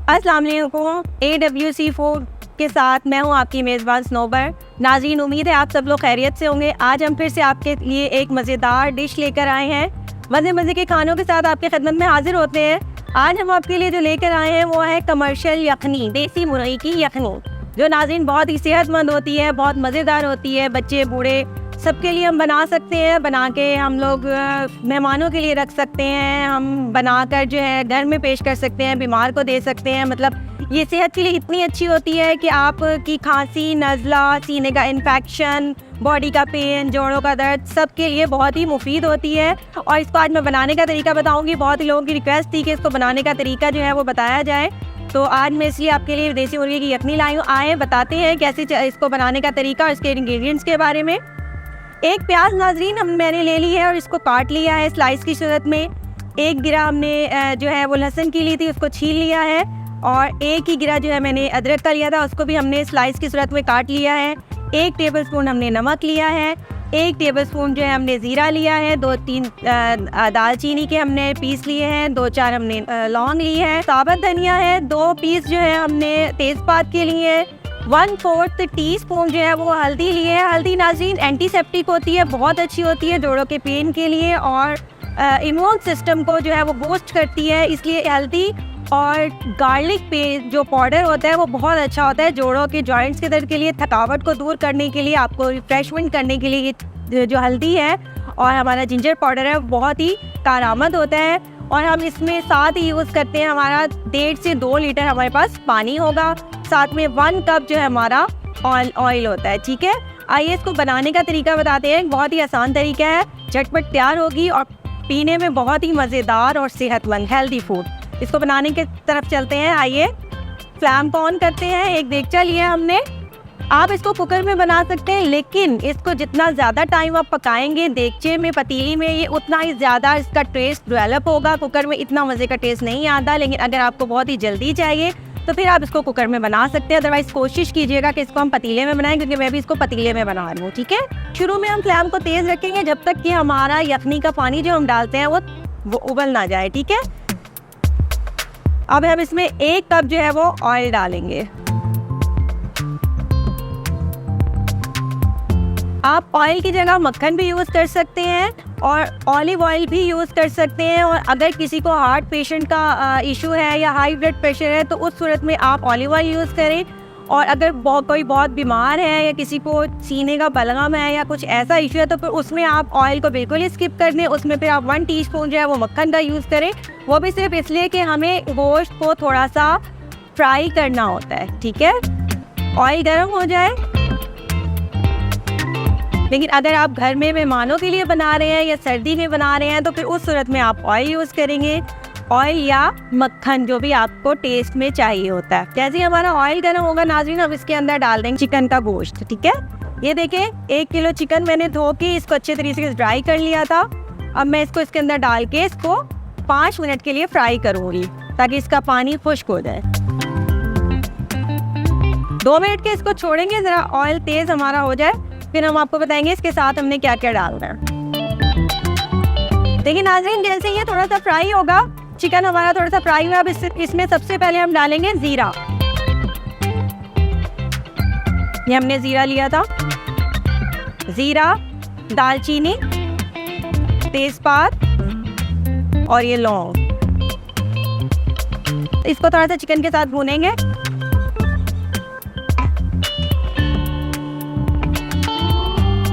अस्सलाम वालेकुम। AWC food के साथ मैं हूँ आपकी मेज़बान स्नोबर। नाज़रीन, उम्मीद है आप सब लोग खैरियत से होंगे। आज हम फिर से आपके लिए एक मज़ेदार डिश लेकर आए हैं। मज़े के खानों के साथ आपकी खिदमत में हाजिर होते हैं। आज हम आपके लिए जो लेकर आए हैं वो है कमर्शियल यखनी, देसी मुर्गी की यखनी, जो नाज़रीन बहुत ही सेहतमंद होती है, बहुत मज़ेदार होती है। बच्चे बूढ़े सबके लिए हम बना सकते हैं। बना के हम लोग मेहमानों के लिए रख सकते हैं। हम बनाकर जो है घर में पेश कर सकते हैं, बीमार को दे सकते हैं। मतलब ये सेहत के लिए इतनी अच्छी होती है कि आपकी खांसी, नज़ला, सीने का इन्फेक्शन, बॉडी का पेन, जोड़ों का दर्द, सब के लिए बहुत ही मुफीद होती है। और इसको आज मैं बनाने का तरीका बताऊँगी। बहुत ही लोगों की रिक्वेस्ट थी कि इसको बनाने का तरीका जो है वो बताया जाए, तो आज मैं इसलिए आपके लिए देसी मुर्गी की यखनी लाई हूँ। आए बताते हैं कैसे इसको बनाने का तरीका और इसके इंग्रेडिएंट्स के बारे में। एक प्याज नाज़रीन मैंने ले ली है और इसको काट लिया है स्लाइस की सूरत में। एक गिरा हमने जो है वो लहसुन की ली थी, उसको छील लिया है। और एक ही गिरा जो है मैंने अदरक का लिया था, उसको भी हमने स्लाइस की सूरत में काट लिया है। 1 टेबलस्पून हमने नमक लिया है। 1 टेबलस्पून जो है हमने ज़ीरा लिया है। 2-3 दालचीनी के हमने पीस लिए हैं। 2-4 हमने लौंग ली है। साबुत धनिया है। 2 पीस जो है हमने तेज़पात के लिए है। 1/4 टीस्पून जो है वो हल्दी ली है। हल्दी नाज़रीन एंटीसेप्टिक होती है, बहुत अच्छी होती है जोड़ों के पेन के लिए और इम्यून सिस्टम को जो है वो बूस्ट करती है, इसलिए हल्दी। और गार्लिक पेस्ट जो पाउडर होता है वो बहुत अच्छा होता है जोड़ों के जॉइंट्स के दर्द के लिए, थकावट को दूर करने के लिए, आपको रिफ्रेशमेंट करने के लिए ये जो हल्दी है और हमारा जिंजर पाउडर है बहुत ही कारआमद होता है। और हम इसमें साथ ही यूज़ करते हैं, हमारा 1.5 से 2 लीटर हमारे पास पानी होगा। साथ में 1 कप जो है हमारा ऑयल होता है। ठीक है, आइए इसको बनाने का तरीका बताते हैं। बहुत ही आसान तरीका है, झटपट तैयार होगी और पीने में बहुत ही मज़ेदार और सेहतमंद हेल्दी फूड। इसको बनाने की तरफ चलते हैं। आइए फ्लेम को ऑन करते हैं। एक देगचा लिया हमने। आप इसको कुकर में बना सकते हैं, लेकिन इसको जितना ज़्यादा टाइम आप पकाएंगे देगचे में, पतीली में, ये उतना ही ज़्यादा इसका टेस्ट डेवलप होगा। कुकर में इतना मज़े का टेस्ट नहीं आता, लेकिन अगर आपको बहुत ही जल्दी चाहिए तो फिर आप इसको कुकर में बना सकते हैं। अदरवाइज़ कोशिश कीजिएगा कि इसको हम पतीले में बनाएं, क्योंकि मैं भी इसको पतीले में बना रही हूँ। ठीक है, शुरू में हम फ्लेम को तेज़ रखेंगे जब तक कि हमारा यखनी का पानी जो हम डालते हैं वो उबल ना जाए। ठीक है, अब हम इसमें 1 कप जो है वो ऑयल डालेंगे। आप ऑयल की जगह मक्खन भी यूज़ कर सकते हैं और ऑलिव ऑयल भी यूज़ कर सकते हैं। और अगर किसी को हार्ट पेशेंट का इशू है या हाई ब्लड प्रेशर है तो उस सूरत में आप ऑलिव ऑयल यूज़ करें। और अगर कोई बहुत बीमार है या किसी को सीने का बलगम है या कुछ ऐसा इशू है तो फिर उसमें आप ऑयल को बिल्कुल ही स्किप कर दें। उसमें फिर आप 1 टीस्पून जो है वो मक्खन का यूज़ करें। वो भी सिर्फ इसलिए कि हमें गोश्त को थोड़ा सा फ्राई करना होता है। ठीक है, ऑयल गर्म हो जाए। लेकिन अगर आप घर में मेहमानों के लिए बना रहे हैं या सर्दी में बना रहे हैं तो फिर उस सूरत में आप ऑयल यूज़ करेंगे, ऑयल या मक्खन, जो भी आपको टेस्ट में चाहिए होता है। जैसे ही हमारा ऑयल गर्म होगा नाज़रीन, हम इसके अंदर डाल देंगे चिकन का गोश्त। ठीक है, ये देखें 1 किलो चिकन मैंने धो के इसको अच्छे तरीके से ड्राई कर लिया था। अब मैं इसको इसके अंदर डाल के इसको 5 मिनट के लिए फ्राई करूँगी ताकि इसका पानी खुश्क हो जाए। 2 मिनट के इसको छोड़ेंगे, ज़रा ऑयल तेज़ हमारा हो जाए, फिर हम आपको बताएंगे इसके साथ हमने क्या क्या डालना है। देखिए नाज़रीन, जैसे ये थोड़ा सा फ्राई होगा, चिकन हमारा थोड़ा सा फ्राई हुआ, अब इसमें सबसे पहले हम डालेंगे ज़ीरा। ये हमने ज़ीरा लिया था। ज़ीरा, दालचीनी, तेज़पात और ये लौंग। इसको थोड़ा सा चिकन के साथ भूनेंगे।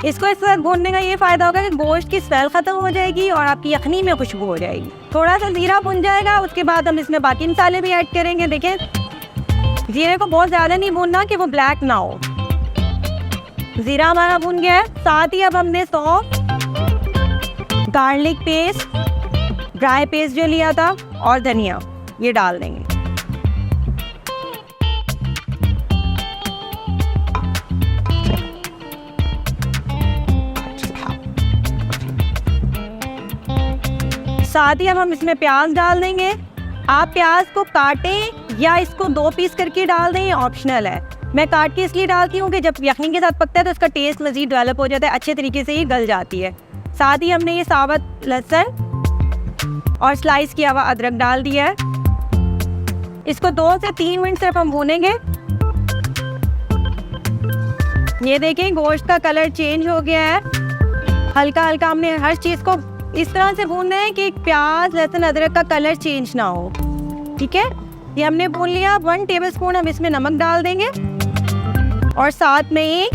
इसको इस तरह भूनने का ये फ़ायदा होगा कि गोश्त की स्मेल ख़त्म हो जाएगी और आपकी यखनी में खुशबू हो जाएगी। थोड़ा सा ज़ीरा भुन जाएगा, उसके बाद हम इसमें बाकी मसाले भी ऐड करेंगे। देखें, ज़ीरे को बहुत ज़्यादा नहीं भूनना कि वो ब्लैक ना हो। ज़ीरा हमारा भुन गया है। साथ ही अब हमने सौंफ, गार्लिक पेस्ट, ड्राई पेस्ट जो लिया था और धनिया ये डाल देंगे। साथ ही अब हम इसमें प्याज डाल देंगे। आप प्याज को काटें या इसको 2 पीस करके डाल दें, ऑप्शनल है। मैं काट के इसलिए डालती हूँ कि जब यखनी के साथ पकता है तो इसका टेस्ट मज़ीद डेवलप हो जाता है, अच्छे तरीके से ये गल जाती है। साथ ही हमने ये साबुत लहसुन और स्लाइस किया हुआ अदरक डाल दिया है। इसको 2 से 3 मिनट सिर्फ हम भूनेंगे। ये देखें गोश्त का कलर चेंज हो गया है, हल्का हल्का हमने हर चीज़ को इस तरह से भूनना है कि प्याज लहसुन अदरक का कलर चेंज ना हो। ठीक है, ये हमने भून लिया। 1 टेबलस्पून हम इसमें नमक डाल देंगे और साथ में ही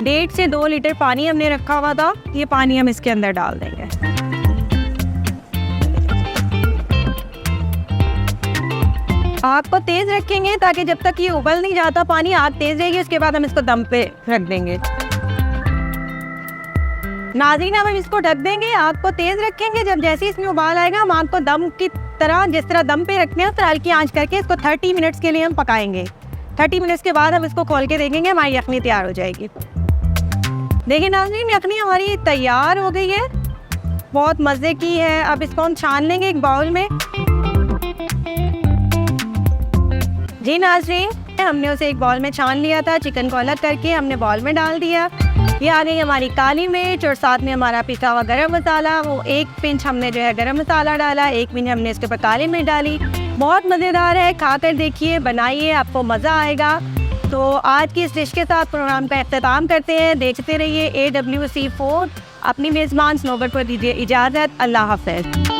1.5 से 2 लीटर पानी हमने रखा हुआ था, ये पानी हम इसके अंदर डाल देंगे। आग को तेज़ रखेंगे ताकि जब तक ये उबल नहीं जाता पानी, आग तेज़ रहेगी। उसके बाद हम इसको दम पे रख देंगे। नाज़रीन, हम इसको ढक देंगे, आग को तेज़ रखेंगे। जब जैसे ही इसमें उबाल आएगा हम आग को दम की तरह जिस तरह दम पे रखते हैं उस तरह हल्की आंच करके इसको 30 मिनट्स के लिए हम पकाएंगे। 30 मिनट्स के बाद हम इसको खोल के देखेंगे, हमारी यखनी तैयार हो जाएगी। देखिए नाज़रीन, यखनी हमारी तैयार हो गई है, बहुत मज़े की है। अब इसको हम छान लेंगे एक बाउल में। जी नाज़रीन, हमने उसे एक बाउल में छान लिया था। चिकन को अलग करके हमने बाउल में डाल दिया। ये आ गई हमारी काली मिर्च और साथ में हमारा पिसा हुआ गरम मसाला। वो 1 पिंच हमने जो है गरम मसाला डाला, 1 पिंच हमने इसके ऊपर काली मिर्च डाली। बहुत मज़ेदार है, खाकर देखिए, बनाइए, आपको मज़ा आएगा। तो आज की इस डिश के साथ प्रोग्राम का इख्तिताम करते हैं। देखते रहिए AWC फूड। अपनी मेज़बान स्नोबर को दीजिए इजाज़त। अल्लाह हाफ़िज़।